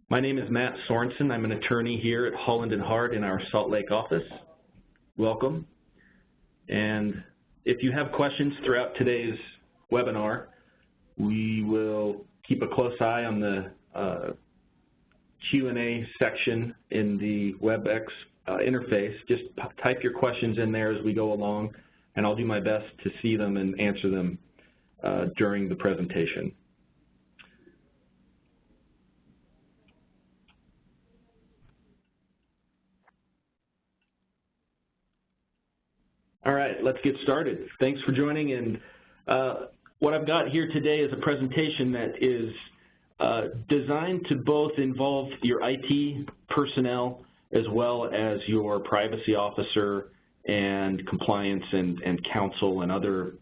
My name is Matt Sorensen. I'm an attorney here at Holland & Hart in our Salt Lake office. Welcome. And if you have questions throughout today's webinar, we will keep a close eye on the Q&A section in the WebEx interface. Just type your questions in there as we go along, and I'll do my best to see them and answer them during the presentation. All right, let's get started. Thanks for joining. And what I've got here today is a presentation that is designed to both involve your IT personnel as well as your privacy officer and compliance and counsel and other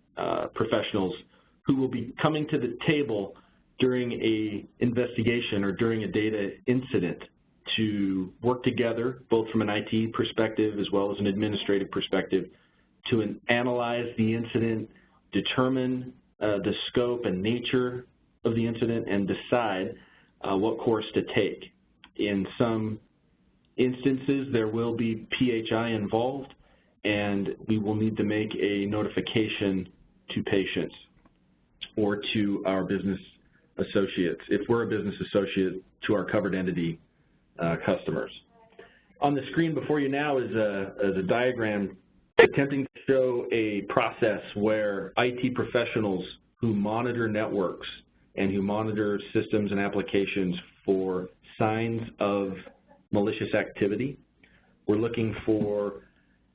professionals who will be coming to the table during a investigation or during a data incident to work together, both from an IT perspective as well as an administrative perspective, to analyze the incident, determine the scope and nature of the incident, and decide what course to take. In some instances, there will be PHI involved, and we will need to make a notification to patients or to our business associates, if we're a business associate, to our covered entity customers. On the screen before you now is a diagram attempting to show a process where IT professionals who monitor networks and who monitor systems and applications for signs of malicious activity. We're looking for,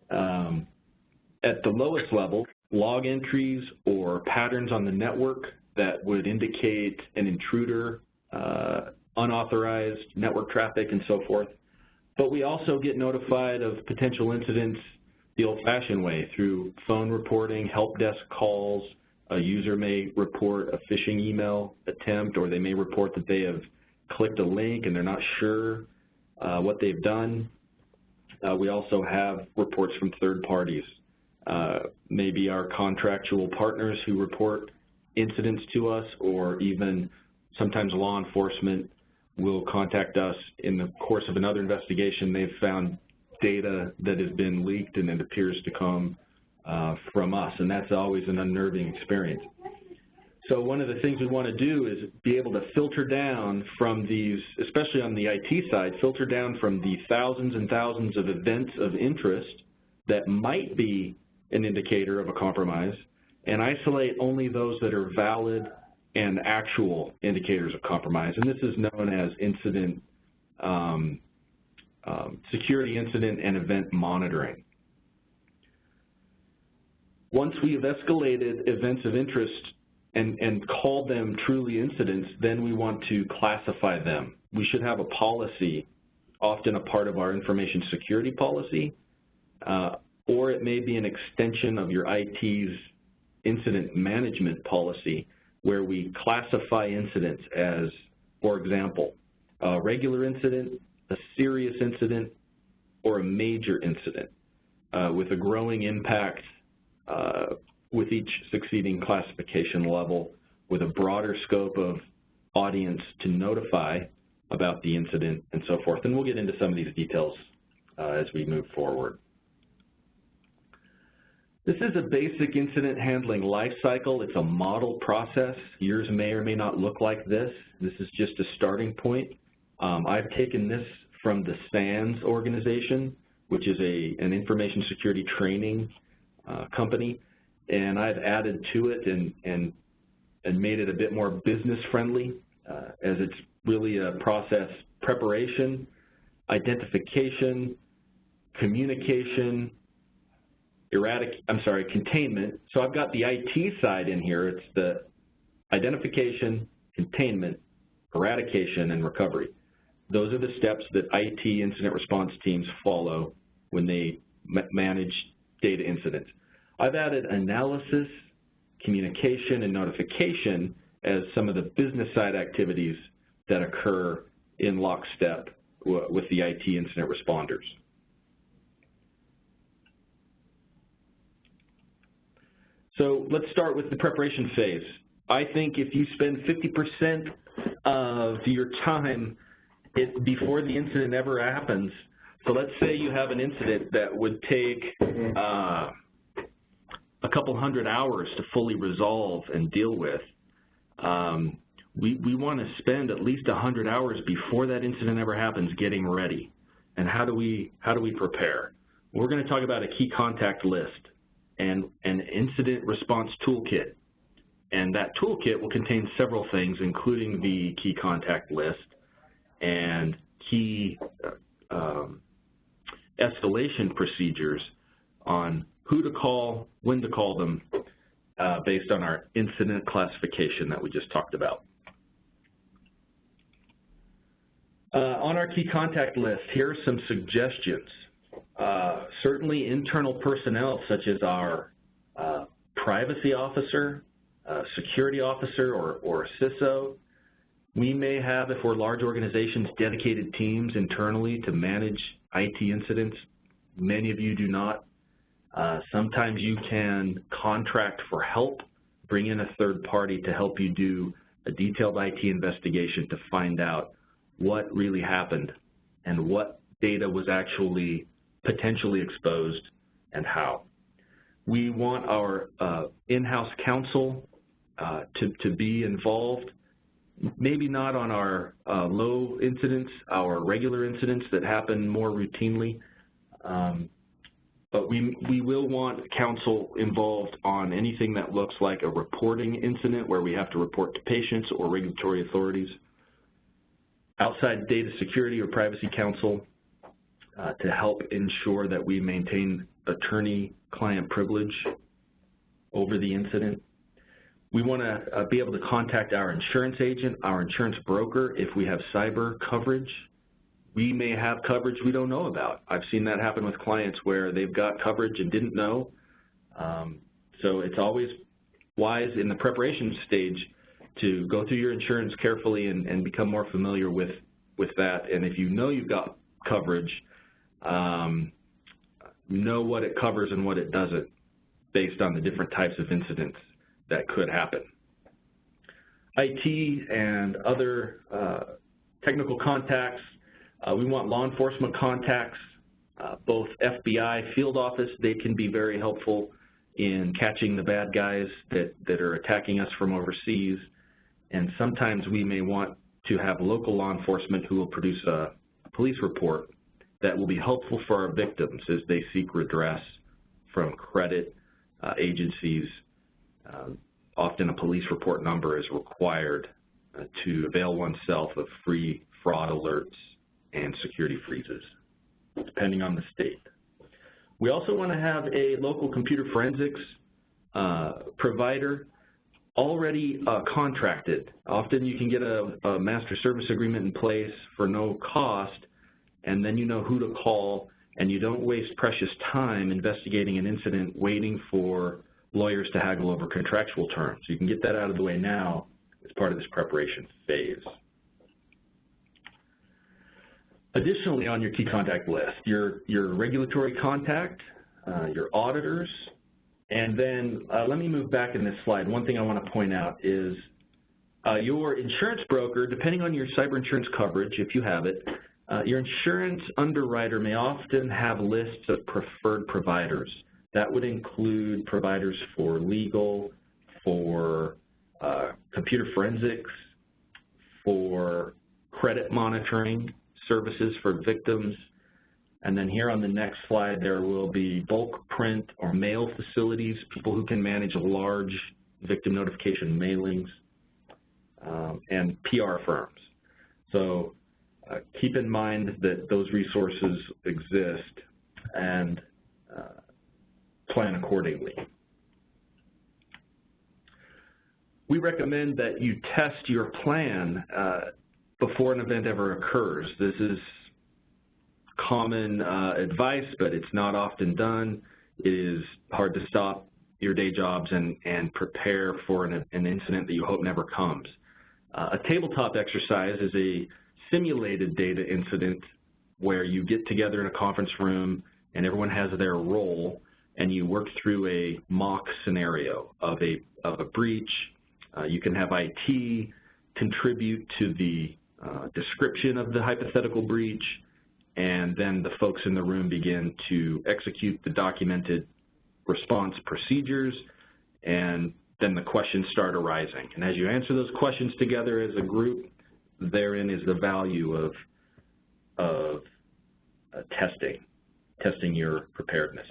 at the lowest level, log entries or patterns on the network that would indicate an intruder, unauthorized network traffic, and so forth. But we also get notified of potential incidents the old-fashioned way, through phone reporting, help desk calls. A user may report a phishing email attempt, or they may report that they have clicked a link and they're not sure what they've done. We also have reports from third parties, maybe our contractual partners who report incidents to us, or even sometimes law enforcement will contact us in the course of another investigation. They've found data that has been leaked and it appears to come from us, and that's always an unnerving experience. So one of the things we want to do is be able to filter down from these, especially on the IT side, filter down from the thousands and thousands of events of interest that might be an indicator of a compromise, and isolate only those that are valid and actual indicators of compromise. And this is known as incident security incident and event monitoring. Once we have escalated events of interest and called them truly incidents, then we want to classify them. We should have a policy, often a part of our information security policy, or it may be an extension of your IT's incident management policy, where we classify incidents as, for example, a regular incident, a serious incident, or a major incident, with a growing impact with each succeeding classification level, with a broader scope of audience to notify about the incident, and so forth. And we'll get into some of these details as we move forward. This is a basic incident handling life cycle. It's a model process. Yours may or may not look like this. This is just a starting point. I've taken this from the SANS organization, which is an information security training company, and I've added to it and made it a bit more business friendly, as it's really a process: preparation, identification, communication, containment. So I've got the IT side in here. It's the identification, containment, eradication, and recovery. Those are the steps that IT incident response teams follow when they manage data incidents. I've added analysis, communication, and notification as some of the business side activities that occur in lockstep with the IT incident responders. So let's start with the preparation phase. I think if you spend 50% of your time it before the incident ever happens. So let's say you have an incident that would take a couple hundred hours to fully resolve and deal with. We want to spend at least 100 hours before that incident ever happens getting ready. And how do we prepare? We're going to talk about a key contact list and an incident response toolkit. And that toolkit will contain several things, including the key contact list and key escalation procedures on who to call, when to call them, based on our incident classification that we just talked about. On our key contact list, here are some suggestions. Certainly internal personnel such as our privacy officer, security officer, or CISO. We may have, if we're large organizations, dedicated teams internally to manage IT incidents. Many of you do not. Sometimes you can contract for help, bring in a third party to help you do a detailed IT investigation to find out what really happened and what data was actually potentially exposed and how. We want our in-house counsel to be involved, maybe not on our low incidents, our regular incidents that happen more routinely, but we will want counsel involved on anything that looks like a reporting incident where we have to report to patients or regulatory authorities. Outside data security or privacy counsel to help ensure that we maintain attorney-client privilege over the incident. We want to be able to contact our insurance agent, our insurance broker, if we have cyber coverage. We may have coverage we don't know about. I've seen that happen with clients where they've got coverage and didn't know. So it's always wise in the preparation stage to go through your insurance carefully and become more familiar with that. And if you know you've got coverage, know what it covers and what it doesn't based on the different types of incidents that could happen. IT and other technical contacts, we want law enforcement contacts, both FBI, field office. They can be very helpful in catching the bad guys that are attacking us from overseas. And sometimes we may want to have local law enforcement who will produce a police report that will be helpful for our victims as they seek redress from credit agencies. Often a police report number is required to avail oneself of free fraud alerts and security freezes, depending on the state. We also want to have a local computer forensics provider already contracted. Often you can get a master service agreement in place for no cost, and then you know who to call, and you don't waste precious time investigating an incident waiting for lawyers to haggle over contractual terms. You can get that out of the way now as part of this preparation phase. Additionally, on your key contact list, your regulatory contact, your auditors, and then let me move back in this slide. One thing I want to point out is your insurance broker, depending on your cyber insurance coverage, if you have it, your insurance underwriter may often have lists of preferred providers. That would include providers for legal, for computer forensics, for credit monitoring services for victims. And then here on the next slide, there will be bulk print or mail facilities, people who can manage large victim notification mailings, and PR firms. So keep in mind that those resources exist and plan accordingly. We recommend that you test your plan before an event ever occurs. This is common advice, but it's not often done. It is hard to stop your day jobs and prepare for an incident that you hope never comes. A tabletop exercise is a simulated data incident where you get together in a conference room and everyone has their role and you work through a mock scenario of a breach. You can have IT contribute to the description of the hypothetical breach, and then the folks in the room begin to execute the documented response procedures, and then the questions start arising. And as you answer those questions together as a group, therein is the value of testing your preparedness.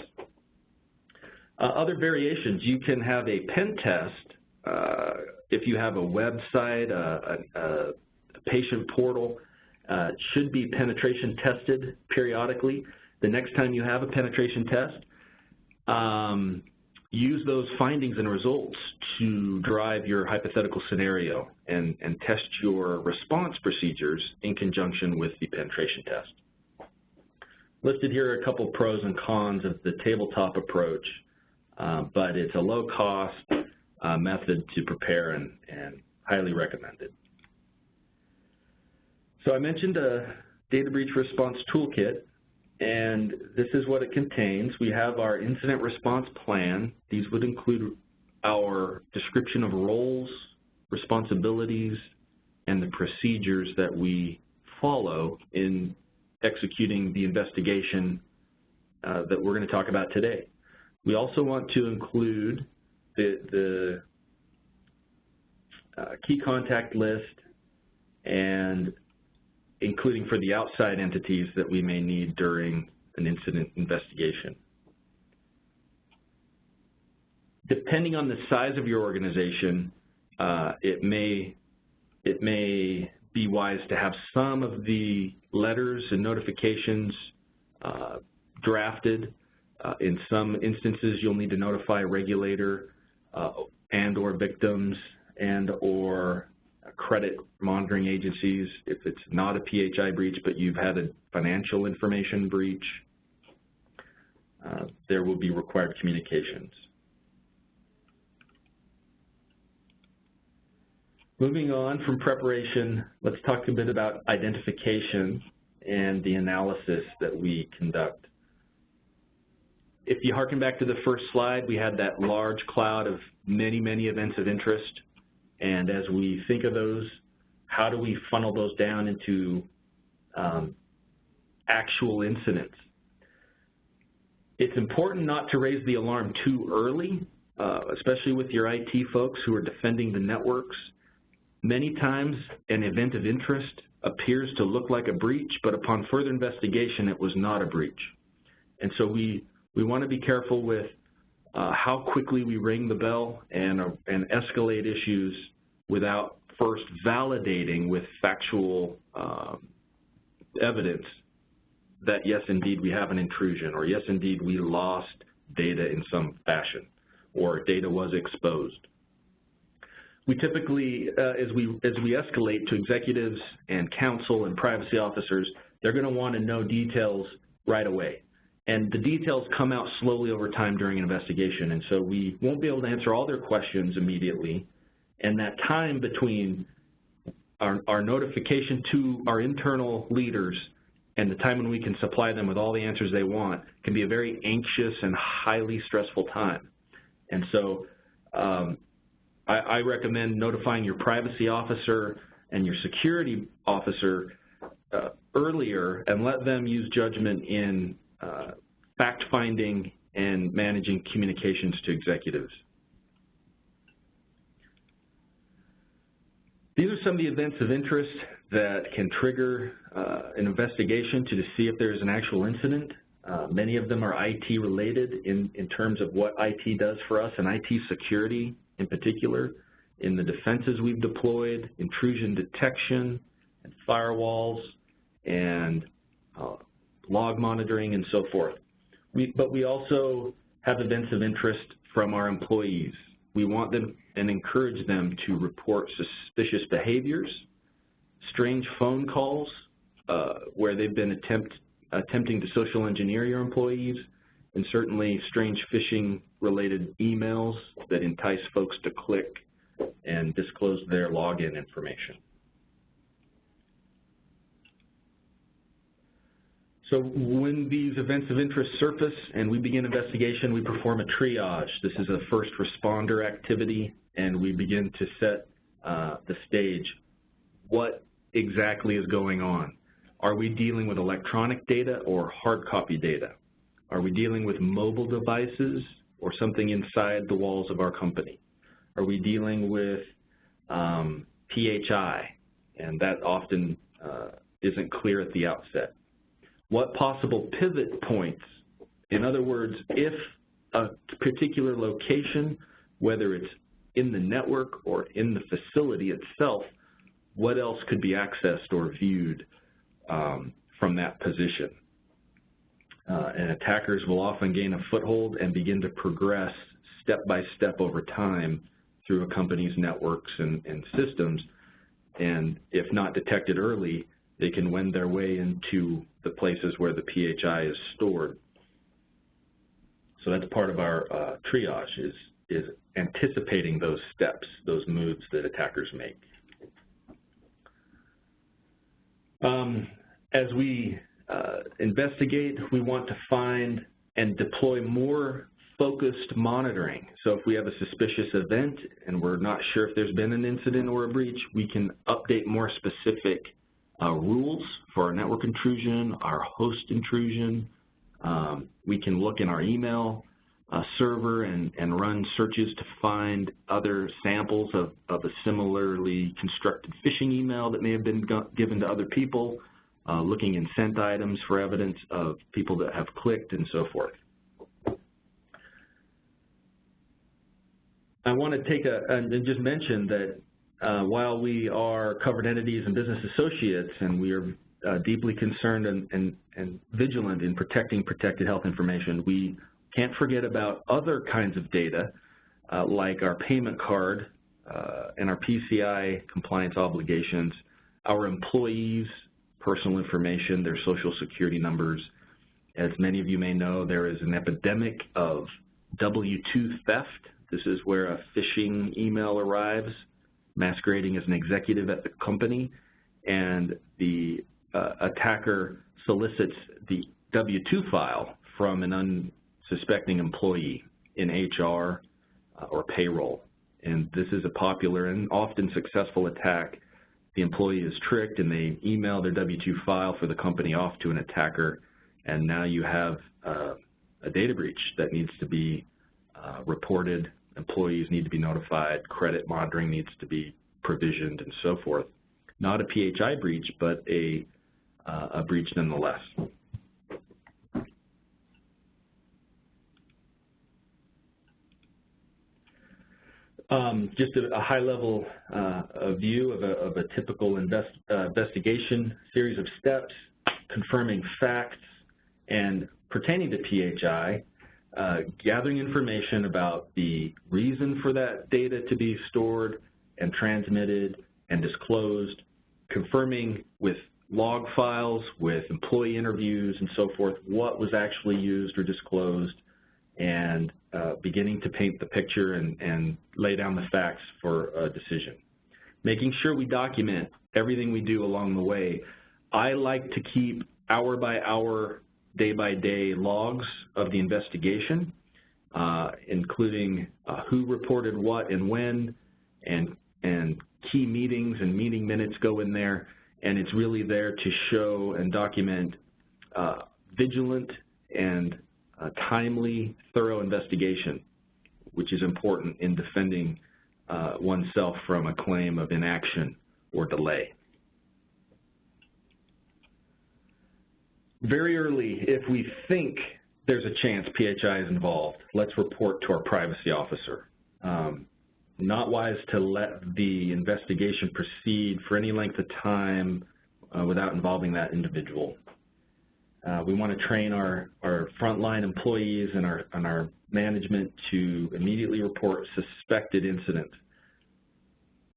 Other variations, you can have a pen test if you have a website, a patient portal. It should be penetration tested periodically. The next time you have a penetration test, use those findings and results to drive your hypothetical scenario and test your response procedures in conjunction with the penetration test. Listed here are a couple pros and cons of the tabletop approach, but it's a low-cost method to prepare and highly recommended. So I mentioned a data breach response toolkit, and this is what it contains. We have our incident response plan. These would include our description of roles, responsibilities, and the procedures that we follow in executing the investigation that we're going to talk about today. We also want to include the key contact list, and including for the outside entities that we may need during an incident investigation. Depending on the size of your organization, it may be wise to have some of the letters and notifications drafted. In some instances, you'll need to notify a regulator and or victims and or credit monitoring agencies if it's not a PHI breach, but you've had a financial information breach. There will be required communications. Moving on from preparation, let's talk a bit about identification and the analysis that we conduct. If you harken back to the first slide, we had that large cloud of many, many events of interest. And as we think of those, how do we funnel those down into actual incidents? It's important not to raise the alarm too early, especially with your IT folks who are defending the networks. Many times, an event of interest appears to look like a breach, but upon further investigation, it was not a breach. And so we want to be careful with how quickly we ring the bell and escalate issues without first validating with factual evidence that yes, indeed, we have an intrusion, or yes, indeed, we lost data in some fashion, or data was exposed. We typically, as we escalate to executives and counsel and privacy officers, they're going to want to know details right away. And the details come out slowly over time during an investigation, and so we won't be able to answer all their questions immediately. And that time between our notification to our internal leaders and the time when we can supply them with all the answers they want can be a very anxious and highly stressful time. And so I recommend notifying your privacy officer and your security officer earlier, and let them use judgment in fact-finding and managing communications to executives. These are some of the events of interest that can trigger an investigation to see if there's an actual incident. Many of them are IT related in terms of what IT does for us, and IT security in particular, in the defenses we've deployed, intrusion detection, and firewalls, and log monitoring, and so forth. But we also have events of interest from our employees. We want them and encourage them to report suspicious behaviors, strange phone calls where they've been attempting to social engineer your employees, and certainly strange phishing-related emails that entice folks to click and disclose their login information. So when these events of interest surface and we begin investigation, we perform a triage. This is a first responder activity, and we begin to set the stage. What exactly is going on? Are we dealing with electronic data or hard copy data? Are we dealing with mobile devices or something inside the walls of our company? Are we dealing with PHI? And that often isn't clear at the outset. What possible pivot points? In other words, if a particular location, whether it's in the network or in the facility itself, what else could be accessed or viewed from that position? And attackers will often gain a foothold and begin to progress step by step over time through a company's networks and systems. And if not detected early, they can wend their way into the places where the PHI is stored. So that's part of our triage, is anticipating those steps, those moves that attackers make. As we investigate, we want to find and deploy more focused monitoring. So if we have a suspicious event and we're not sure if there's been an incident or a breach, we can update more specific rules for our network intrusion, our host intrusion. We can look in our email server and run searches to find other samples of a similarly constructed phishing email that may have been given to other people, looking in sent items for evidence of people that have clicked and so forth. I want to take and just mention that while we are covered entities and business associates and we are deeply concerned and vigilant in protecting protected health information, we can't forget about other kinds of data like our payment card and our PCI compliance obligations, our employees' personal information, their social security numbers. As many of you may know, there is an epidemic of W-2 theft. This is where a phishing email arrives masquerading as an executive at the company, and the attacker solicits the W-2 file from an unsuspecting employee in HR or payroll. And this is a popular and often successful attack. The employee is tricked and they email their W-2 file for the company off to an attacker, and now you have a data breach that needs to be reported. Employees need to be notified, credit monitoring needs to be provisioned, and so forth. Not a PHI breach, but a breach nonetheless. Just a high-level view of a typical investigation series of steps, confirming facts, and pertaining to PHI, gathering information about the reason for that data to be stored and transmitted and disclosed, confirming with log files, with employee interviews and so forth, what was actually used or disclosed, and beginning to paint the picture and lay down the facts for a decision. Making sure we document everything we do along the way. I like to keep hour by hour, day by day logs of the investigation, including who reported what and when, and key meetings and meeting minutes go in there, and it's really there to show and document vigilant and timely, thorough investigation, which is important in defending oneself from a claim of inaction or delay. Very early, if we think there's a chance PHI is involved, let's report to our privacy officer. Not wise to let the investigation proceed for any length of time without involving that individual. We want to train our frontline employees and our management to immediately report suspected incidents.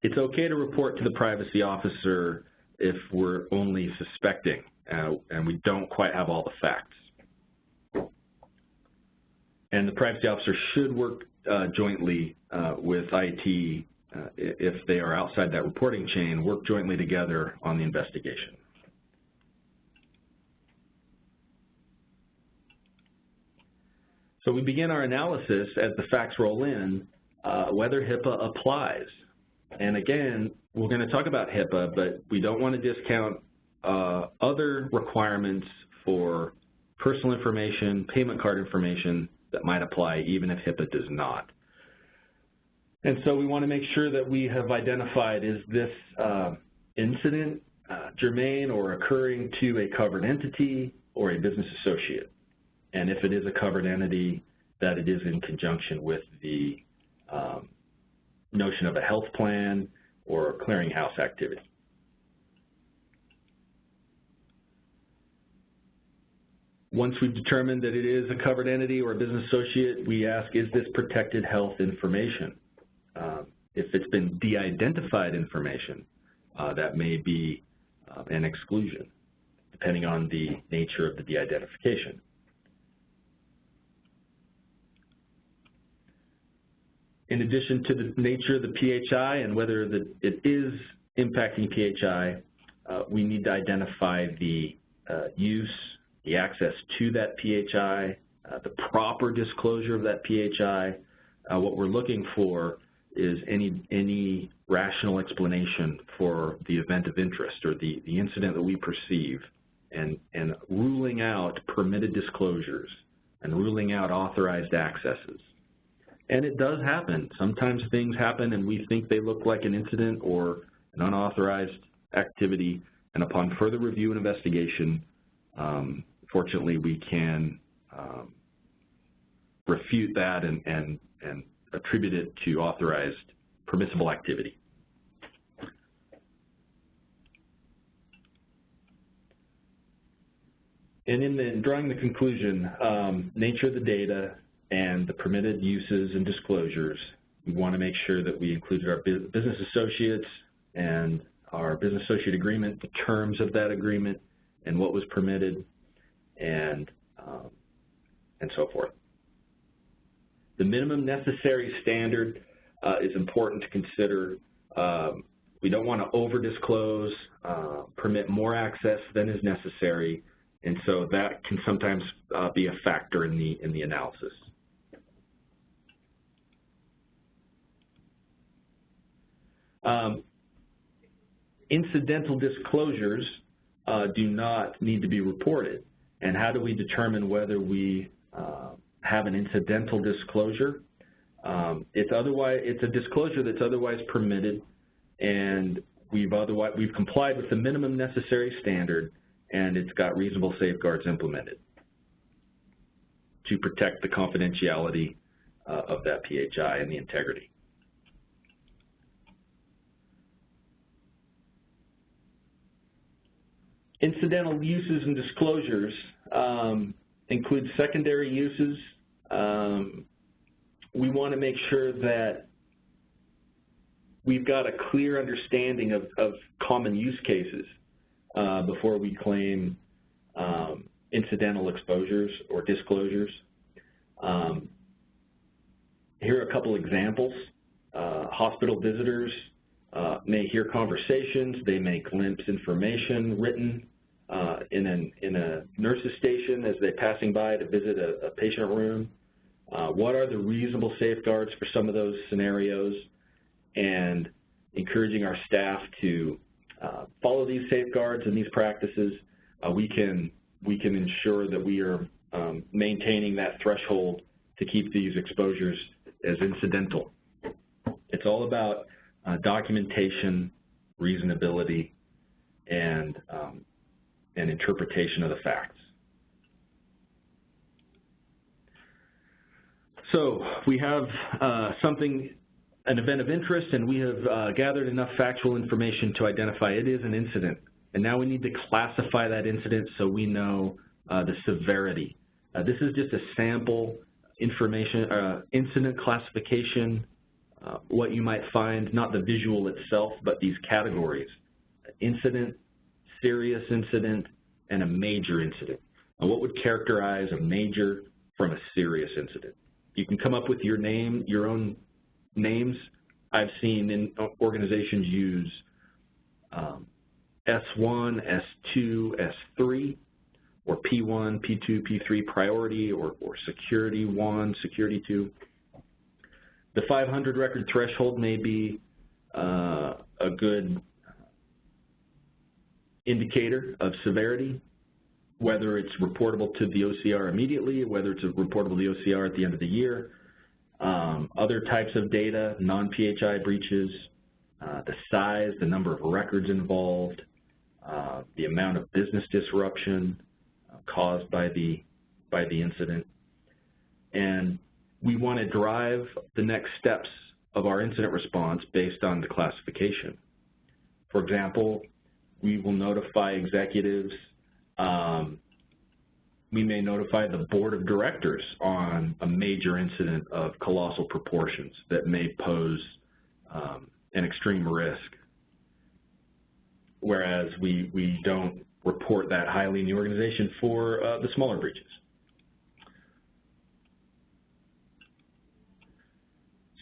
It's okay to report to the privacy officer if we're only suspecting and we don't quite have all the facts. And the privacy officer should work jointly with IT if they are outside that reporting chain, work jointly together on the investigation. So we begin our analysis as the facts roll in, whether HIPAA applies. And again, we're going to talk about HIPAA, but we don't want to discount other requirements for personal information, payment card information that might apply even if HIPAA does not. And so we want to make sure that we have identified, is this incident germane or occurring to a covered entity or a business associate? And if it is a covered entity, that it is in conjunction with the notion of a health plan or clearinghouse activity. Once we've determined that it is a covered entity or a business associate, we ask, is this protected health information? If it's been de-identified information, that may be an exclusion, depending on the nature of the de-identification. In addition to the nature of the PHI and whether it is impacting PHI, we need to identify the use, the access to that PHI, the proper disclosure of that PHI. What we're looking for is any rational explanation for the event of interest or the incident that we perceive, and ruling out permitted disclosures and ruling out authorized accesses. And it does happen. Sometimes things happen and we think they look like an incident or an unauthorized activity, and upon further review and investigation, fortunately we can refute that and attribute it to authorized permissible activity. And in drawing the conclusion, nature of the data and the permitted uses and disclosures, we want to make sure that we included our business associates and our business associate agreement, the terms of that agreement, and what was permitted, and so forth. The minimum necessary standard is important to consider. We don't want to over-disclose, permit more access than is necessary, and so that can sometimes be a factor in the analysis. Incidental disclosures do not need to be reported. And how do we determine whether we have an incidental disclosure? It's a disclosure that's otherwise permitted, and we've complied with the minimum necessary standard, and it's got reasonable safeguards implemented to protect the confidentiality of that PHI and the integrity. Incidental uses and disclosures include secondary uses. We want to make sure that we've got a clear understanding of common use cases before we claim incidental exposures or disclosures. Here are a couple examples. Hospital visitors may hear conversations, they may glimpse information written in a nurse's station as they're passing by to visit a patient room. What are the reasonable safeguards for some of those scenarios, and encouraging our staff to follow these safeguards and these practices. We can ensure that we are maintaining that threshold to keep these exposures as incidental. It's all about documentation, reasonability, and interpretation of the facts. So we have an event of interest, and we have gathered enough factual information to identify it is an incident. And now we need to classify that incident so we know the severity. This is just a sample information, incident classification, what you might find, not the visual itself, but these categories: incident, serious incident, and a major incident. And what would characterize a major from a serious incident? You can come up with your own names. I've seen organizations use S1, S2, S3, or P1, P2, P3 priority, or security 1, security 2. The 500 record threshold may be a good indicator of severity, whether it's reportable to the OCR immediately, whether it's reportable to the OCR at the end of the year. Other types of data, non-PHI breaches, the size, the number of records involved, the amount of business disruption caused by the incident. And we want to drive the next steps of our incident response based on the classification. For example, we will notify executives. We may notify the board of directors on a major incident of colossal proportions that may pose an extreme risk, whereas we don't report that highly in the organization for the smaller breaches.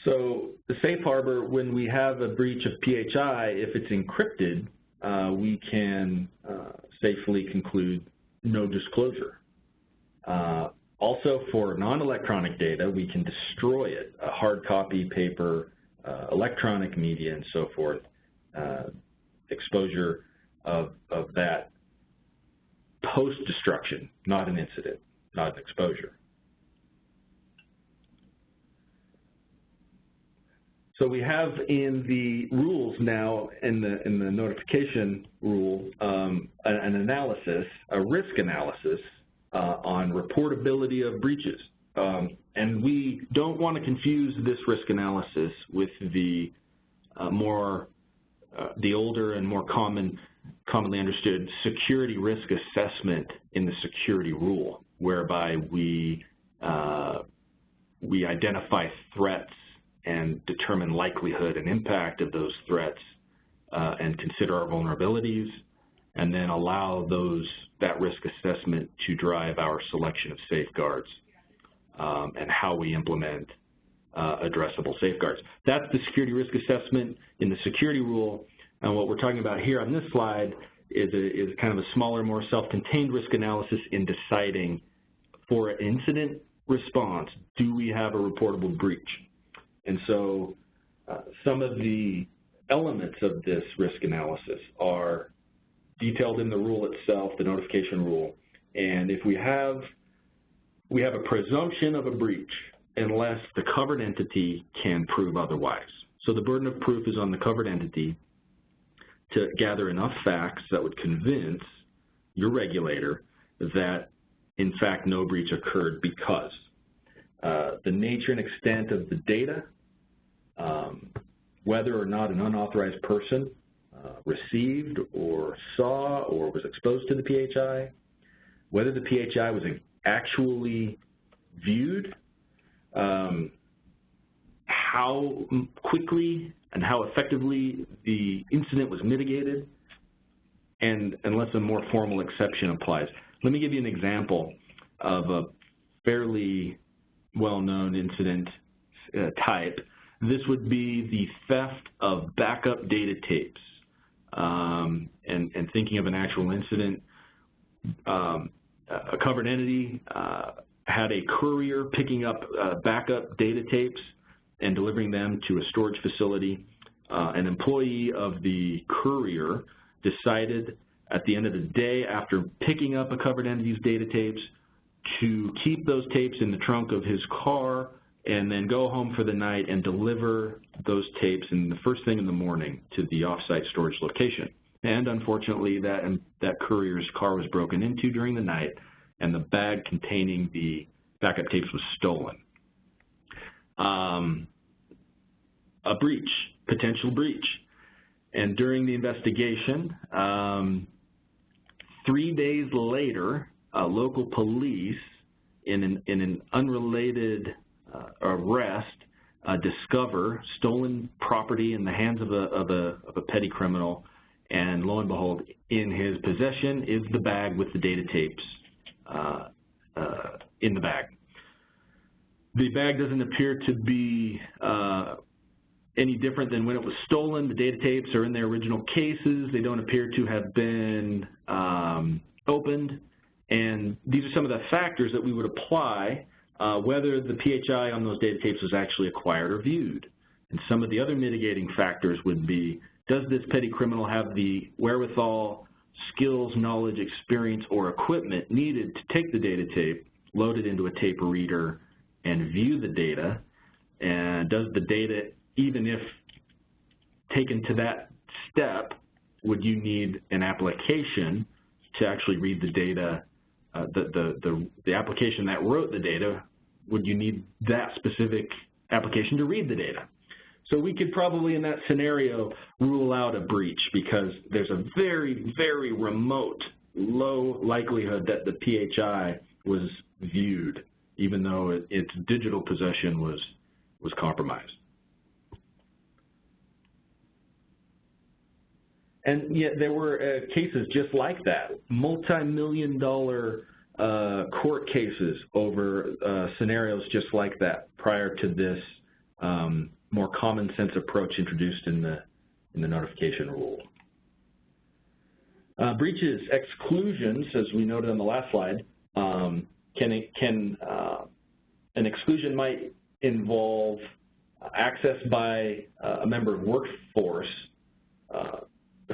So the safe harbor, when we have a breach of PHI, if it's encrypted, we can safely conclude no disclosure. Also, for non-electronic data, we can destroy it, a hard copy, paper, electronic media, and so forth. Exposure of that post-destruction, not an incident, not an exposure. So we have in the rules now, in the notification rule, an analysis, a risk analysis on reportability of breaches. And we don't want to confuse this risk analysis with the the older and more commonly understood security risk assessment in the security rule, whereby we identify threats and determine likelihood and impact of those threats and consider our vulnerabilities, and then allow that risk assessment to drive our selection of safeguards and how we implement addressable safeguards. That's the security risk assessment in the security rule, and what we're talking about here on this slide is kind of a smaller, more self-contained risk analysis in deciding for an incident response, do we have a reportable breach? And so some of the elements of this risk analysis are detailed in the rule itself, the notification rule. And if we have a presumption of a breach unless the covered entity can prove otherwise. So the burden of proof is on the covered entity to gather enough facts that would convince your regulator that, in fact, no breach occurred because the nature and extent of the data, whether or not an unauthorized person received or saw or was exposed to the PHI, whether the PHI was actually viewed, how quickly and how effectively the incident was mitigated, and unless a more formal exception applies. Let me give you an example of a fairly well-known incident type. This would be the theft of backup data tapes. And thinking of an actual incident, a covered entity had a courier picking up backup data tapes and delivering them to a storage facility. An employee of the courier decided at the end of the day, after picking up a covered entity's data tapes, to keep those tapes in the trunk of his car and then go home for the night and deliver those tapes in the first thing in the morning to the off-site storage location. And unfortunately, that courier's car was broken into during the night, and the bag containing the backup tapes was stolen. A breach, potential breach. And during the investigation, 3 days later, local police, in an unrelated arrest, discover stolen property in the hands of a petty criminal, and lo and behold, in his possession is the bag with the data tapes in the bag. The bag doesn't appear to be any different than when it was stolen. The data tapes are in their original cases. They don't appear to have been opened. And these are some of the factors that we would apply whether the PHI on those data tapes was actually acquired or viewed. And some of the other mitigating factors would be does this petty criminal have the wherewithal, skills, knowledge, experience, or equipment needed to take the data tape, load it into a tape reader, and view the data? And does the data, even if taken to that step, would you need an application to actually read the data, the application that wrote the data, would you need that specific application to read the data? So we could probably, in that scenario, rule out a breach because there's a very, very remote, low likelihood that the PHI was viewed, even though its digital possession was compromised. And yet there were cases just like that, multi-million-dollar court cases over scenarios just like that prior to this more common sense approach introduced in the notification rule. Breaches, exclusions, as we noted on the last slide, an exclusion might involve access by a member of workforce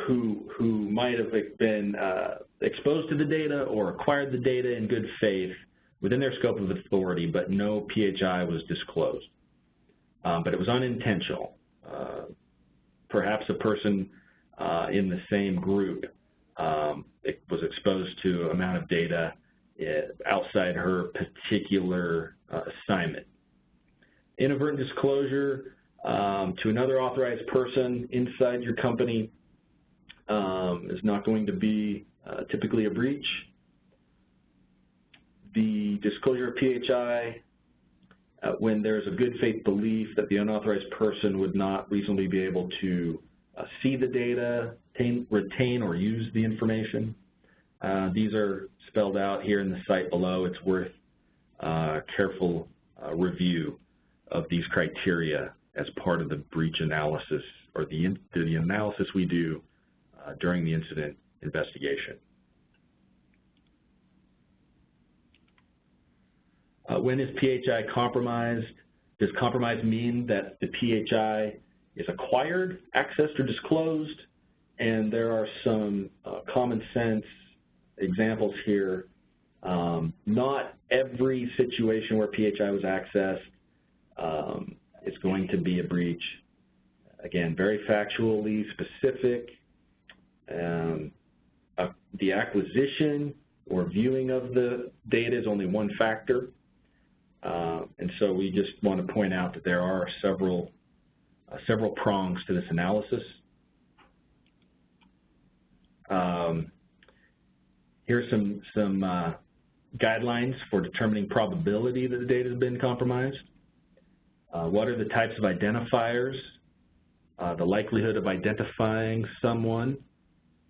who might have been exposed to the data or acquired the data in good faith within their scope of authority, but no PHI was disclosed. But it was unintentional. Perhaps a person in the same group was exposed to an amount of data outside her particular assignment. Inadvertent disclosure to another authorized person inside your company is not going to be typically a breach. The disclosure of PHI when there's a good faith belief that the unauthorized person would not reasonably be able to see the data, retain or use the information. These are spelled out here in the site below. It's worth careful review of these criteria as part of the breach analysis or the analysis we do during the incident investigation. When is PHI compromised? Does compromise mean that the PHI is acquired, accessed, or disclosed? And there are some common sense examples here. Not every situation where PHI was accessed is going to be a breach. Again, very factually specific. The acquisition or viewing of the data is only one factor. And so we just want to point out that there are several prongs to this analysis. Here's some guidelines for determining probability that the data has been compromised. What are the types of identifiers? The likelihood of identifying someone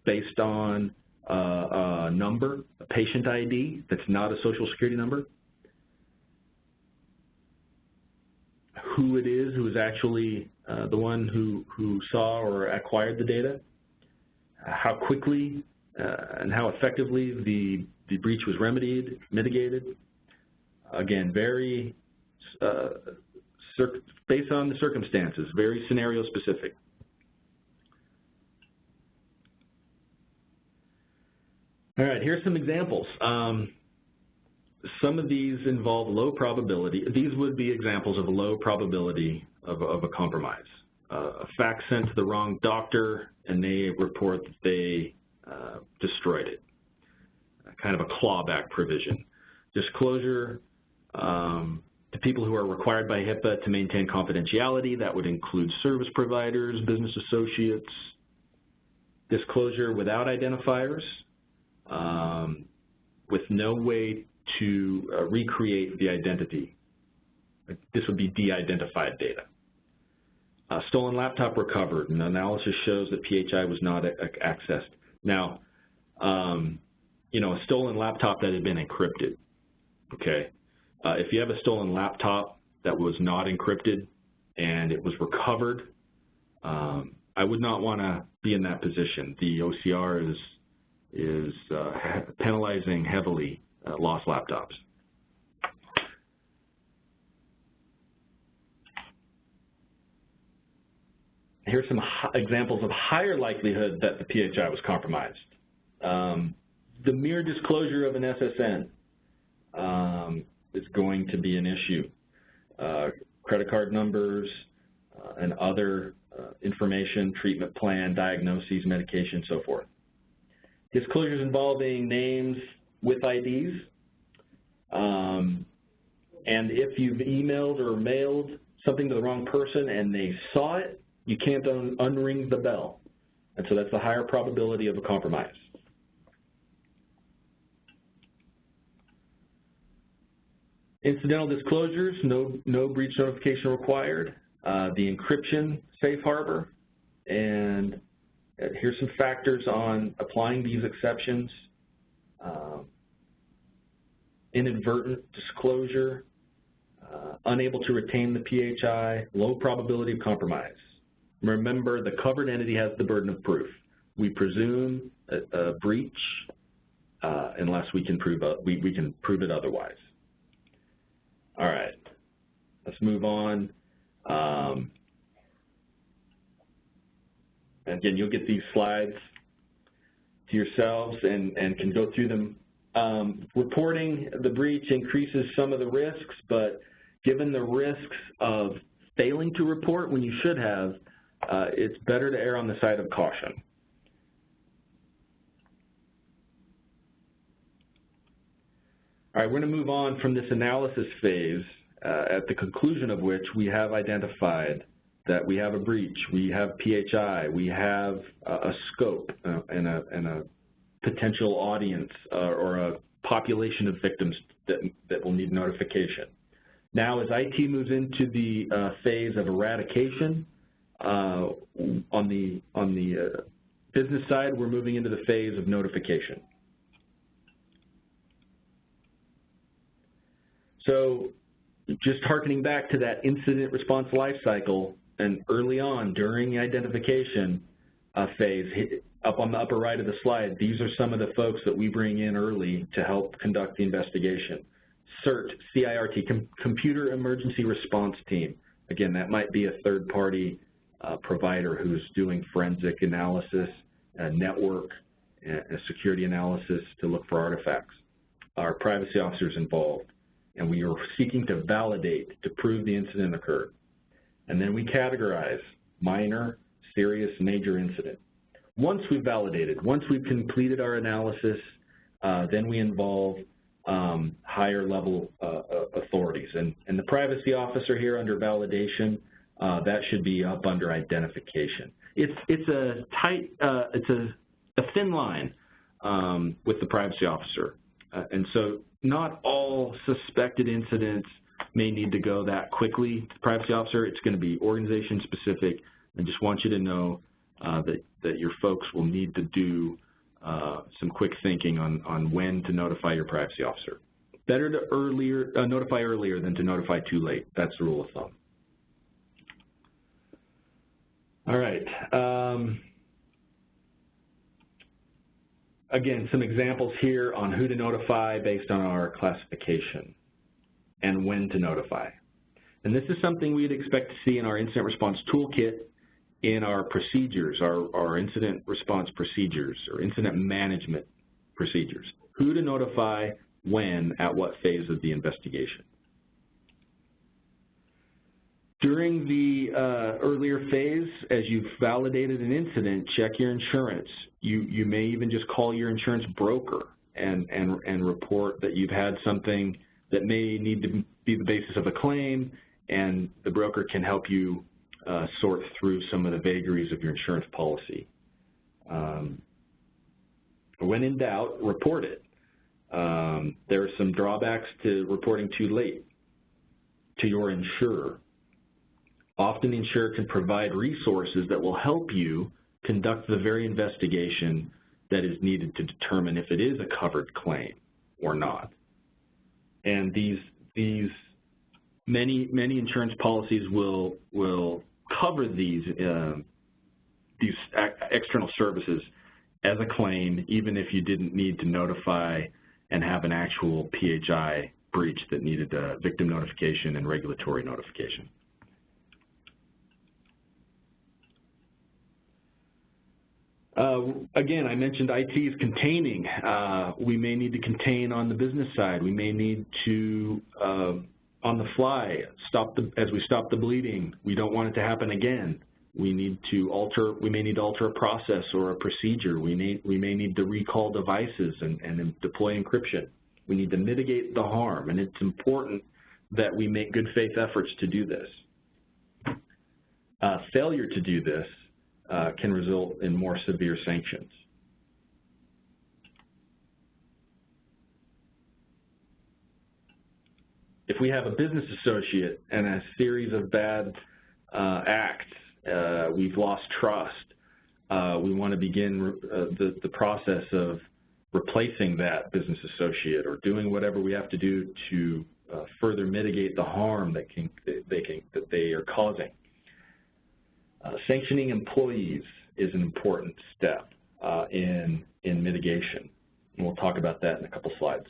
based on a number, a patient ID that's not a Social Security number. Who it is who is actually the one who saw or acquired the data, how quickly and how effectively the breach was remedied, mitigated. Again, very based on the circumstances, very scenario specific. All right, here's some examples. Some of these involve low probability. These would be examples of a low probability of a compromise. A fax sent to the wrong doctor, and they report that they destroyed it. Kind of a clawback provision. Disclosure to people who are required by HIPAA to maintain confidentiality. That would include service providers, business associates. Disclosure without identifiers, with no way to recreate the identity. This would be de-identified data. Stolen laptop recovered, and analysis shows that PHI was not accessed. Now, you know, a stolen laptop that had been encrypted, okay? If you have a stolen laptop that was not encrypted and it was recovered, I would not want to be in that position. The OCR is penalizing heavily lost laptops. here's some examples of higher likelihood that the PHI was compromised. The mere disclosure of an SSN is going to be an issue. Credit card numbers and other information, treatment plan, diagnoses, medication, so forth. Disclosures involving names with IDs. And if you've emailed or mailed something to the wrong person and they saw it, you can't unring the bell. And so that's the higher probability of a compromise. Incidental disclosures, no breach notification required. The encryption safe harbor, and here's some factors on applying these exceptions. Inadvertent disclosure, unable to retain the PHI, low probability of compromise. Remember, the covered entity has the burden of proof. We presume a breach unless we can prove it otherwise. All right, let's move on. Again, you'll get these slides to yourselves and can go through them. Reporting the breach increases some of the risks, but given the risks of failing to report when you should have, it's better to err on the side of caution. All right, we're going to move on from this analysis phase, at the conclusion of which we have identified that we have a breach, we have PHI, we have a scope and a potential audience or a population of victims that will need notification. Now, as IT moves into the phase of eradication, on the business side, we're moving into the phase of notification. So just hearkening back to that incident response life cycle, and early on during the identification phase, up on the upper right of the slide, these are some of the folks that we bring in early to help conduct the investigation. CERT, C-I-R-T, Computer Emergency Response Team. Again, that might be a third-party provider who's doing forensic analysis, network, security analysis to look for artifacts. Our privacy officers involved, and we are seeking to validate to prove the incident occurred. And then we categorize minor, serious, major incident. Once we've validated, once we've completed our analysis, then we involve higher level authorities. And the privacy officer here under validation, that should be up under identification. It's a tight, it's a thin line with the privacy officer. And so not all suspected incidents may need to go that quickly to the privacy officer. It's going to be organization specific, and just want you to know that your folks will need to do some quick thinking on when to notify your privacy officer. Better to notify earlier than to notify too late. That's the rule of thumb. All right. Again, some examples here on who to notify based on our classification and when to notify. And this is something we'd expect to see in our incident response toolkit in our procedures, our incident response procedures or incident management procedures. Who to notify, when, at what phase of the investigation. During the earlier phase, as you've validated an incident, check your insurance. You may even just call your insurance broker and report that you've had something that may need to be the basis of a claim, and the broker can help you sort through some of the vagaries of your insurance policy. When in doubt, report it. There are some drawbacks to reporting too late to your insurer. Often the insurer can provide resources that will help you conduct the very investigation that is needed to determine if it is a covered claim or not. And many insurance policies will cover these external services as a claim, even if you didn't need to notify and have an actual PHI breach that needed victim notification and regulatory notification. Again, I mentioned IT is containing. We may need to contain on the business side. We may need to, on the fly, as we stop the bleeding. We don't want it to happen again. We may need to alter a process or a procedure. We may need to recall devices and deploy encryption. We need to mitigate the harm, and it's important that we make good faith efforts to do this. Failure to do this can result in more severe sanctions. If we have a business associate and a series of bad acts, we've lost trust, we want to begin the process of replacing that business associate or doing whatever we have to do to further mitigate the harm that they are causing. Sanctioning employees is an important step in mitigation, and we'll talk about that in a couple slides.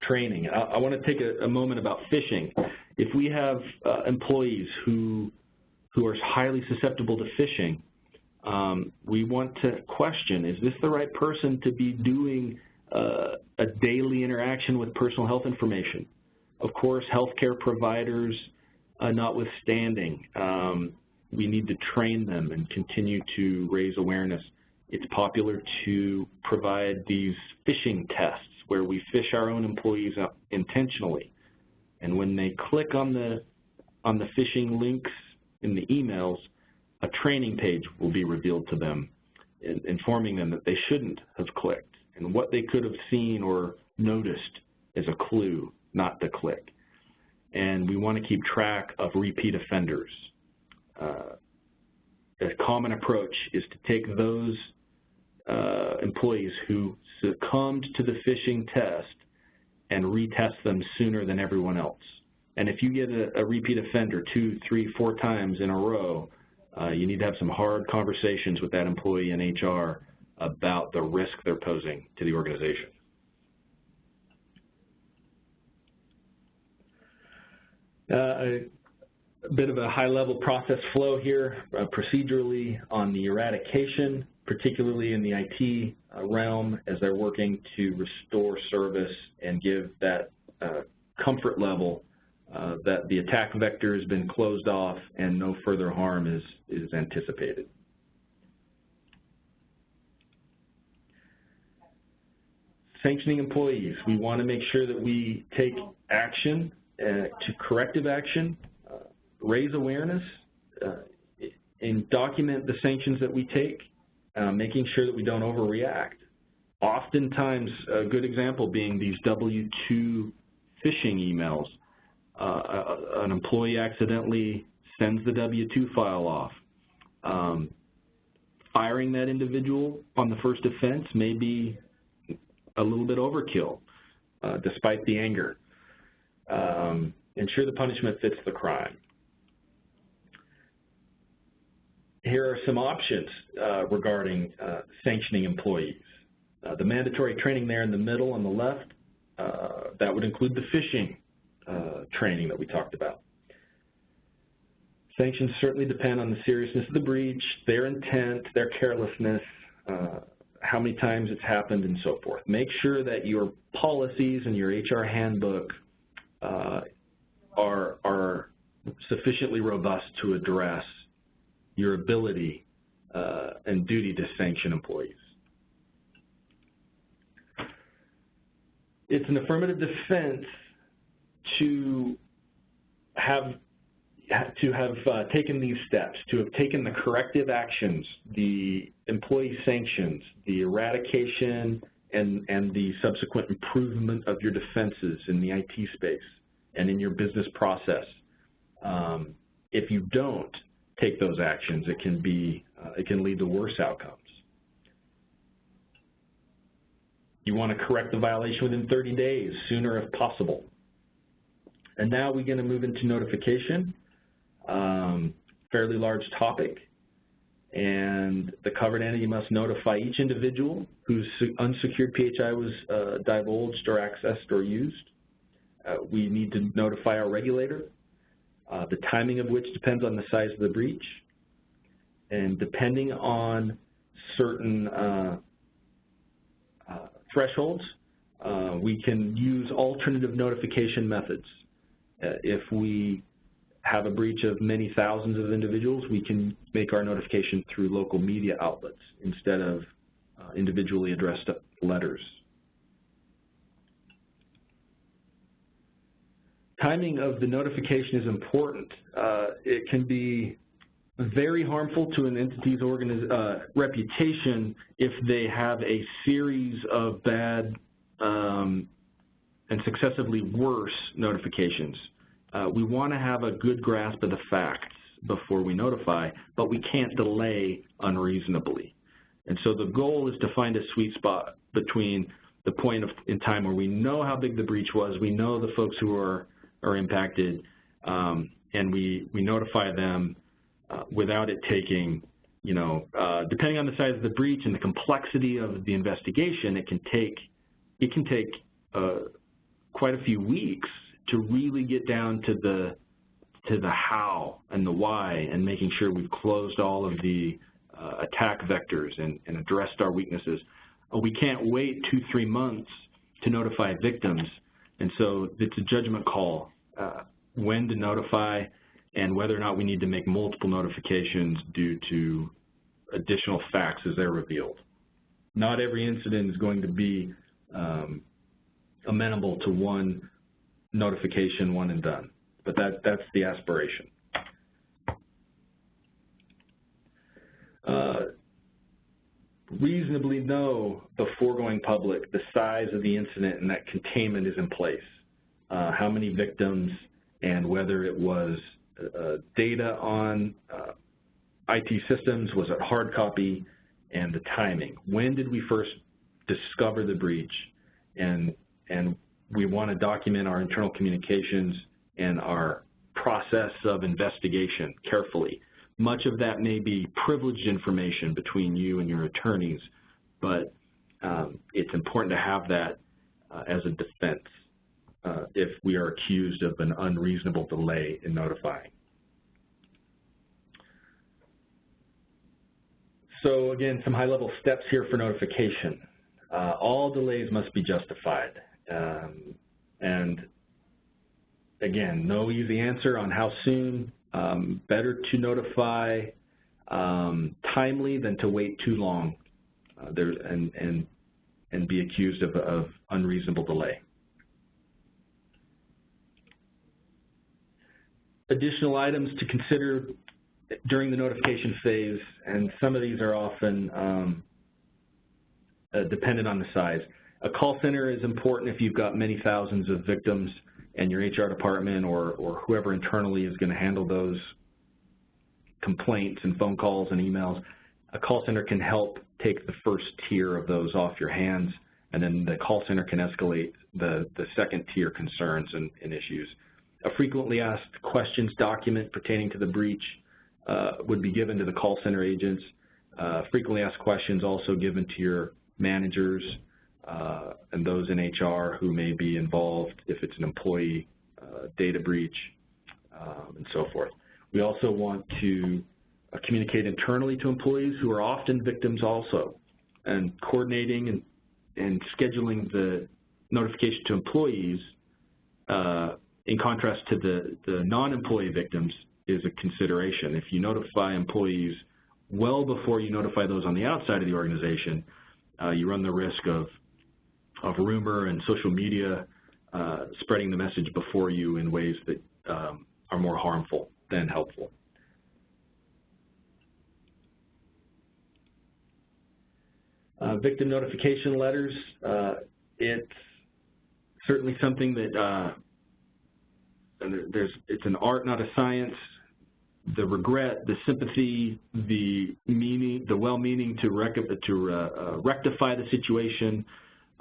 Training. I want to take a moment about phishing. If we have employees who are highly susceptible to phishing, we want to question, is this the right person to be doing a daily interaction with personal health information? Of course, healthcare providers notwithstanding, we need to train them and continue to raise awareness. It's popular to provide these phishing tests where we phish our own employees up intentionally. And when they click on the phishing links in the emails, a training page will be revealed to them, informing them that they shouldn't have clicked and what they could have seen or noticed as a clue not to click. And we want to keep track of repeat offenders. A common approach is to take those employees who succumbed to the phishing test and retest them sooner than everyone else. And if you get a repeat offender 2, 3, 4 times in a row, you need to have some hard conversations with that employee in HR about the risk they're posing to the organization. A bit of a high-level process flow here, procedurally on the eradication, particularly in the IT realm, as they're working to restore service and give that comfort level that the attack vector has been closed off and no further harm is anticipated. Sanctioning employees, we want to make sure that we take action to corrective action, raise awareness, and document the sanctions that we take, making sure that we don't overreact. Oftentimes, a good example being these W-2 phishing emails. An employee accidentally sends the W-2 file off. Firing that individual on the first offense may be a little bit overkill, despite the anger. Ensure the punishment fits the crime. Here are some options regarding sanctioning employees. The mandatory training there in the middle on the left, that would include the phishing training that we talked about. Sanctions certainly depend on the seriousness of the breach, their intent, their carelessness, how many times it's happened, and so forth. Make sure that your policies and your HR handbook are sufficiently robust to address your ability and duty to sanction employees. It's an affirmative defense to have taken these steps, to have taken the corrective actions, the employee sanctions, the eradication, and the subsequent improvement of your defenses in the IT space and in your business process. If you don't take those actions, it can lead to worse outcomes. You want to correct the violation within 30 days, sooner if possible. And now we're going to move into notification, fairly large topic, and the covered entity must notify each individual whose unsecured PHI was divulged or accessed or used. We need to notify our regulator, the timing of which depends on the size of the breach. And depending on certain thresholds. We can use alternative notification methods. If we have a breach of many thousands of individuals, we can make our notification through local media outlets instead of individually addressed letters. Timing of the notification is important. It can be very harmful to an entity's reputation if they have a series of bad and successively worse notifications. We want to have a good grasp of the facts before we notify, but we can't delay unreasonably. And so the goal is to find a sweet spot between the point in time where we know how big the breach was, we know the folks who are impacted, and we notify them without it taking, depending on the size of the breach and the complexity of the investigation, it can take quite a few weeks to really get down to the how and the why, and making sure we've closed all of the attack vectors and addressed our weaknesses. We can't wait 2-3 months to notify victims, and so it's a judgment call when to notify and whether or not we need to make multiple notifications due to additional facts as they're revealed. Not every incident is going to be amenable to one notification, one and done, but that's the aspiration. Reasonably know before going public the size of the incident and that containment is in place, how many victims, and whether it was data on IT systems, was it hard copy, and the timing. When did we first discover the breach? And we want to document our internal communications and our process of investigation carefully. Much of that may be privileged information between you and your attorneys, but it's important to have that as a defense if we are accused of an unreasonable delay in notifying. So again, some high-level steps here for notification. All delays must be justified. And again, no easy answer on how soon. Better to notify timely than to wait too long and be accused of unreasonable delay. Additional items to consider during the notification phase, and some of these are often dependent on the size. A call center is important if you've got many thousands of victims and your HR department or whoever internally is going to handle those complaints and phone calls and emails. A call center can help take the first tier of those off your hands, and then the call center can escalate the second tier concerns and issues. A frequently asked questions document pertaining to the breach would be given to the call center agents. Frequently asked questions also given to your managers and those in HR who may be involved if it's an employee data breach and so forth. We also want to communicate internally to employees who are often victims also, and coordinating and scheduling the notification to employees in contrast to the non-employee victims is a consideration. If you notify employees well before you notify those on the outside of the organization, you run the risk of rumor and social media spreading the message before you in ways that are more harmful than helpful. Victim notification letters, it's certainly something that it's an art, not a science. The regret, the sympathy, the meaning, the well-meaning to rectify the situation.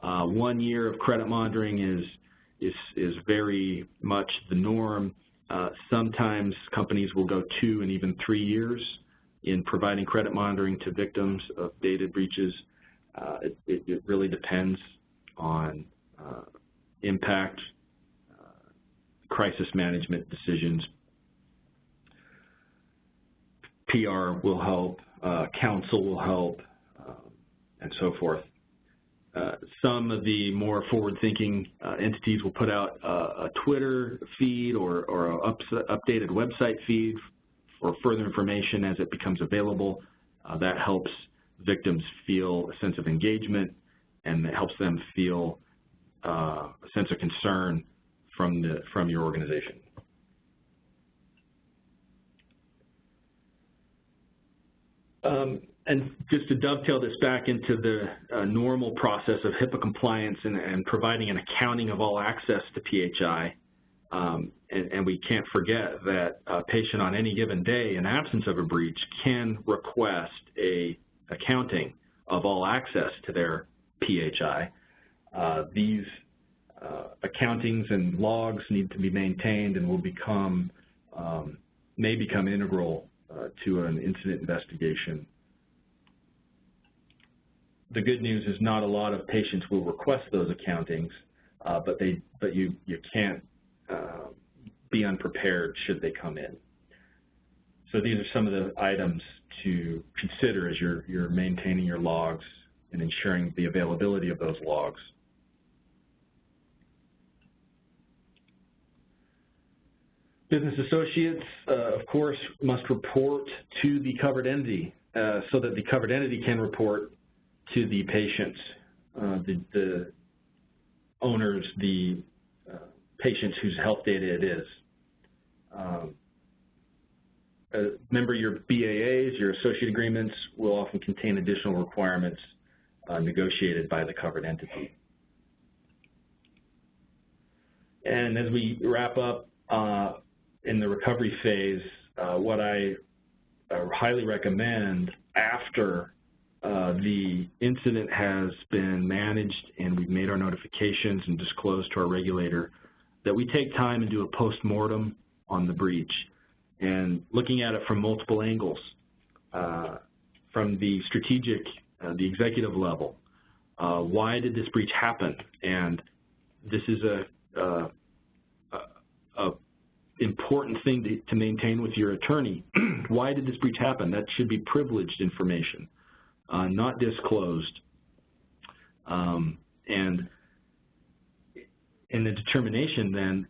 1 year of credit monitoring is very much the norm. Sometimes companies will go 2 and even 3 years in providing credit monitoring to victims of data breaches. It really depends on impact, crisis management decisions. PR will help, counsel will help, and so forth. Some of the more forward-thinking entities will put out a Twitter feed or an updated website feed for further information as it becomes available. That helps victims feel a sense of engagement, and it helps them feel a sense of concern from your organization. And just to dovetail this back into the normal process of HIPAA compliance and providing an accounting of all access to PHI, and we can't forget that a patient on any given day, in absence of a breach, can request a accounting of all access to their PHI. These accountings and logs need to be maintained and will become, may become integral to an incident investigation. The good news is not a lot of patients will request those accountings, but you can't be unprepared should they come in. So these are some of the items to consider as you're maintaining your logs and ensuring the availability of those logs. Business associates, of course, must report to the covered entity so that the covered entity can report to the patients, the owners, the patients whose health data it is. Remember, your BAAs, your associate agreements, will often contain additional requirements negotiated by the covered entity. And as we wrap up in the recovery phase, what I highly recommend after the incident has been managed and we've made our notifications and disclosed to our regulator, that we take time and do a post-mortem on the breach, and looking at it from multiple angles, from the strategic, the executive level. Why did this breach happen? And this is a important thing to maintain with your attorney. Why did this breach happen? That should be privileged information, not disclosed. And in the determination then,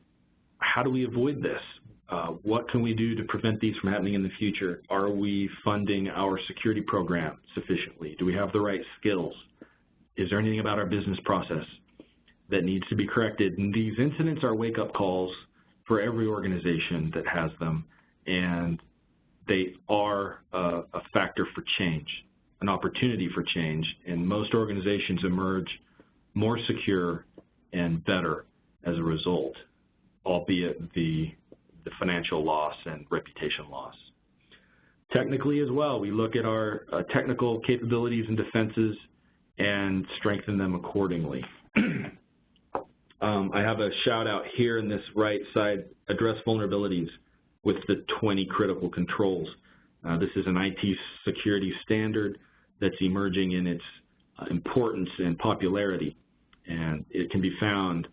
how do we avoid this? What can we do to prevent these from happening in the future? Are we funding our security program sufficiently? Do we have the right skills? Is there anything about our business process that needs to be corrected? And these incidents are wake-up calls for every organization that has them, and they are a factor for change, an opportunity for change, and most organizations emerge more secure and better as a result, albeit the financial loss and reputation loss. Technically as well, we look at our technical capabilities and defenses and strengthen them accordingly. I have a shout out here in this right side, address vulnerabilities with the 20 critical controls. This is an IT security standard that's emerging in its importance and popularity, and it can be found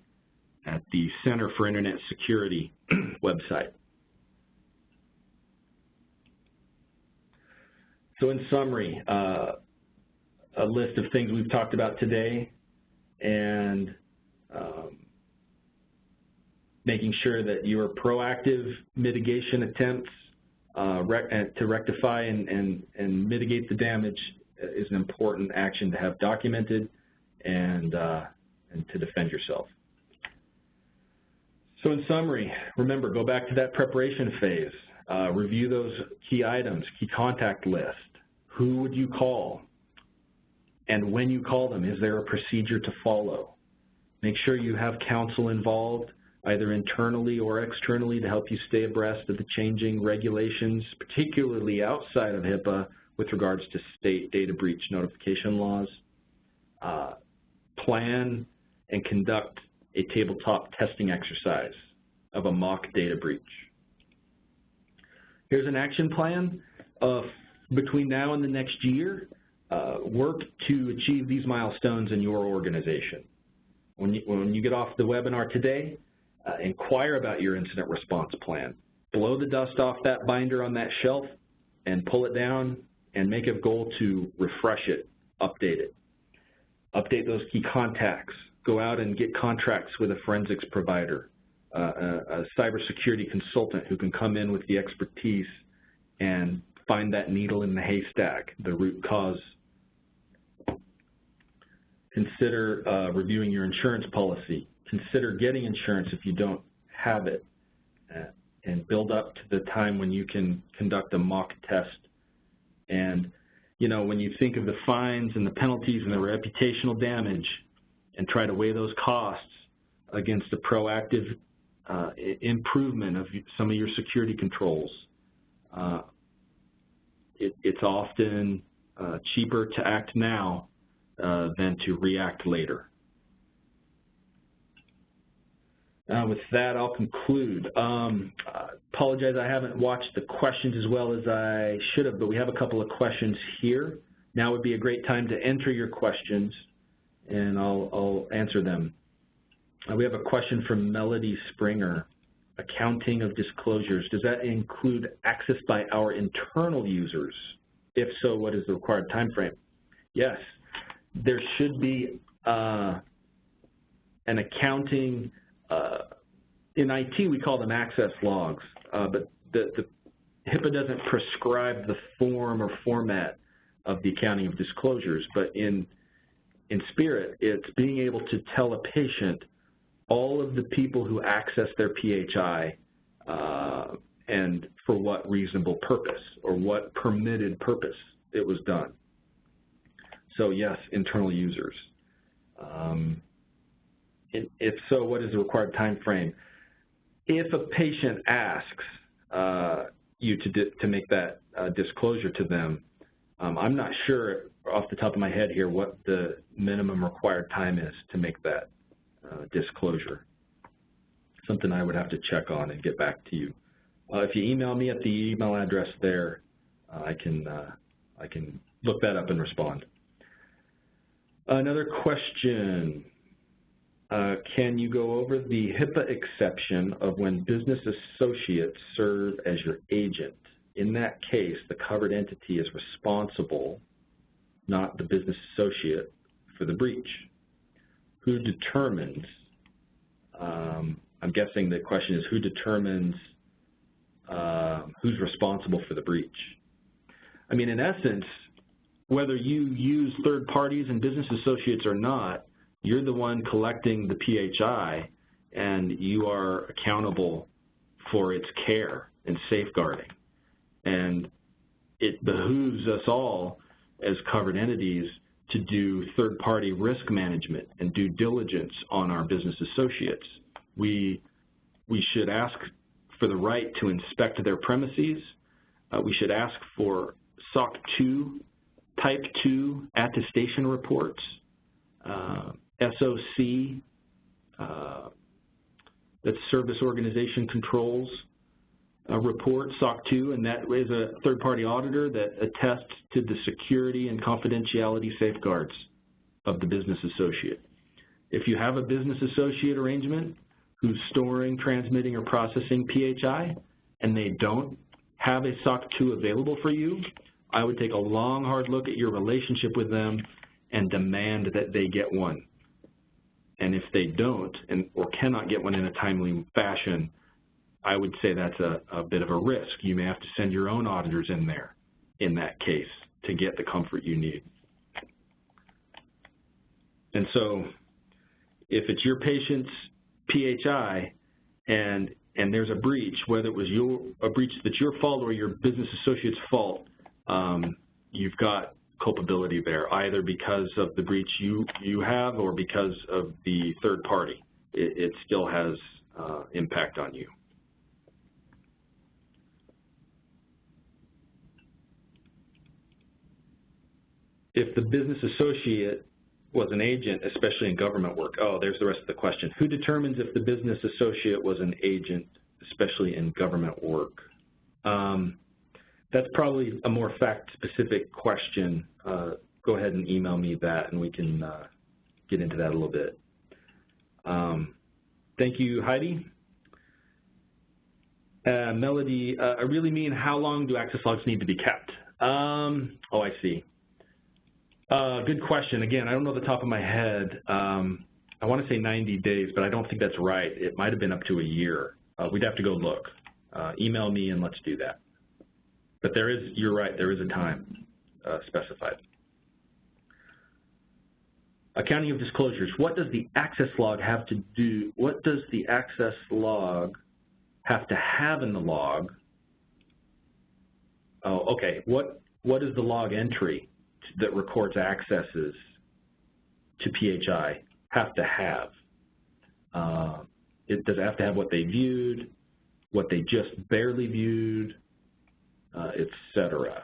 at the Center for Internet Security website. So in summary, a list of things we've talked about today, and making sure that your proactive mitigation attempts to rectify and mitigate the damage is an important action to have documented and to defend yourself. So in summary, remember, go back to that preparation phase. Review those key items, key contact list. Who would you call? And when you call them, is there a procedure to follow? Make sure you have counsel involved, either internally or externally, to help you stay abreast of the changing regulations, particularly outside of HIPAA with regards to state data breach notification laws. Plan and conduct a tabletop testing exercise of a mock data breach. Here's an action plan. Between now and the next year, work to achieve these milestones in your organization. When you get off the webinar today, inquire about your incident response plan. Blow the dust off that binder on that shelf and pull it down and make a goal to refresh it, update it. update those key contacts, go out and get contracts with a forensics provider, a cybersecurity consultant who can come in with the expertise and find that needle in the haystack, the root cause. Consider reviewing your insurance policy. Consider getting insurance if you don't have it, and build up to the time when you can conduct a mock test. And, you know, when you think of the fines and the penalties and the reputational damage, and try to weigh those costs against a proactive improvement of some of your security controls, it's often cheaper to act now than to react later. With that, I'll conclude. Apologize, I haven't watched the questions as well as I should have, but we have a couple of questions here. Now would be a great time to enter your questions, and I'll answer them. We have a question from Melody Springer. Accounting of disclosures, does that include access by our internal users? If so, what is the required time frame? Yes, there should be an accounting, in IT we call them access logs, but the HIPAA doesn't prescribe the form or format of the accounting of disclosures, but in Spirit, it's being able to tell a patient all of the people who access their PHI and for what reasonable purpose or what permitted purpose it was done. So yes, internal users. If so, what is the required time frame? If a patient asks you to make that disclosure to them, I'm not sure off the top of my head here what the minimum required time is to make that disclosure. Something I would have to check on and get back to you. If you email me at the email address there, I can look that up and respond. Another question. Can you go over the HIPAA exception of when business associates serve as your agent? In that case, the covered entity is responsible, not the business associate, for the breach. Who determines, I'm guessing the question is who determines who's responsible for the breach? I mean, in essence, whether you use third parties and business associates or not, you're the one collecting the PHI and you are accountable for its care and safeguarding. And it behooves us all as covered entities to do third-party risk management and due diligence on our business associates. We should ask for the right to inspect their premises. We should ask for SOC 2, Type 2 attestation reports, SOC, that's Service Organization Controls report, SOC 2, and that is a third-party auditor that attests to the security and confidentiality safeguards of the business associate. If you have a business associate arrangement who's storing, transmitting, or processing PHI, and they don't have a SOC 2 available for you, I would take a long, hard look at your relationship with them and demand that they get one. And if they don't or cannot get one in a timely fashion, I would say that's a bit of a risk. You may have to send your own auditors in there in that case to get the comfort you need. And so if it's your patient's PHI and there's a breach, whether it was a breach that's your fault or your business associate's fault, you've got culpability there, either because of the breach you have or because of the third party. It still has impact on you. If the business associate was an agent, especially in government work, oh, there's the rest of the question. Who determines if the business associate was an agent, especially in government work? That's probably a more fact-specific question. Go ahead and email me that, and we can get into that a little bit. Thank you, Heidi. Melody, I really mean how long do access logs need to be kept? Oh, I see. Good question. Again, I don't know the top of my head. I want to say 90 days, but I don't think that's right. It might have been up to a year. We'd have to go look. Email me and let's do that. But there is, you're right, there is a time specified. Accounting of disclosures. What does the access log have to do? What does the access log have to have in the log? Oh, okay. What is the log entry that records accesses to PHI have to have? Does it have to have what they viewed, what they just barely viewed, etc.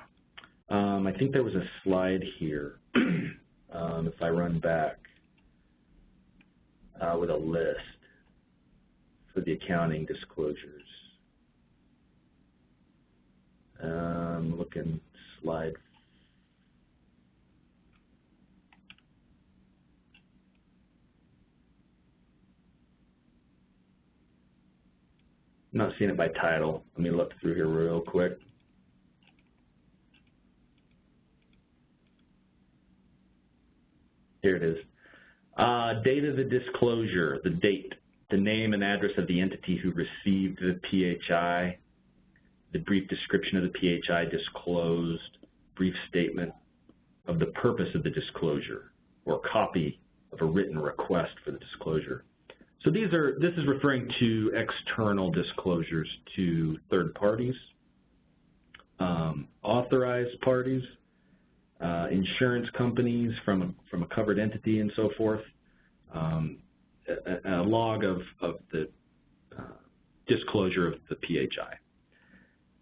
I think there was a slide here, if I run back, with a list for the accounting disclosures. Looking slide. I'm not seeing it by title. Let me look through here real quick. Here it is. Date of the disclosure, the date, the name and address of the entity who received the PHI, the brief description of the PHI disclosed, brief statement of the purpose of the disclosure, or copy of a written request for the disclosure. So this is referring to external disclosures to third parties, authorized parties, insurance companies from a covered entity and so forth, a log of the disclosure of the PHI.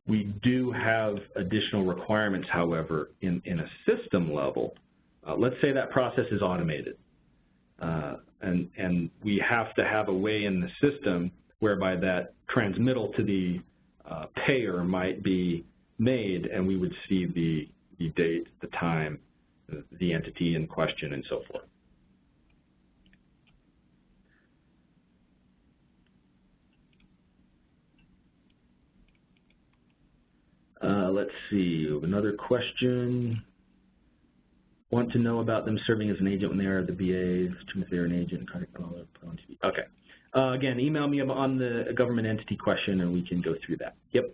We do have additional requirements, however, in a system level. Let's say that process is automated, and we have to have a way in the system whereby that transmittal to the payer might be made, and we would see the date, the time, the entity in question, and so forth. Let's see, another question. Want to know about them serving as an agent when they are the BA, if they're an agent, okay. Again, email me on the government entity question and we can go through that. Yep.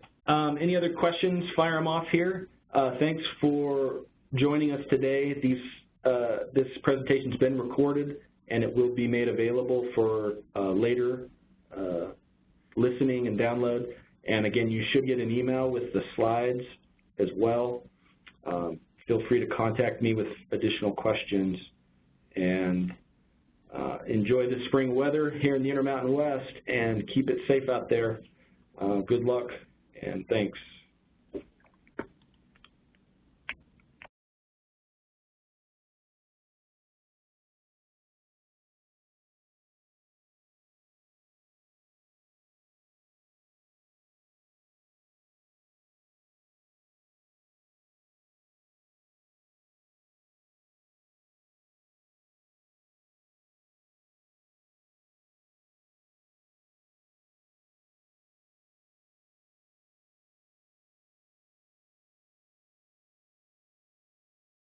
Any other questions? Fire them off here. Thanks for joining us today. This presentation's been recorded and it will be made available for later listening and download. And again, you should get an email with the slides as well. Feel free to contact me with additional questions, and enjoy the spring weather here in the Intermountain West and keep it safe out there. Good luck and thanks.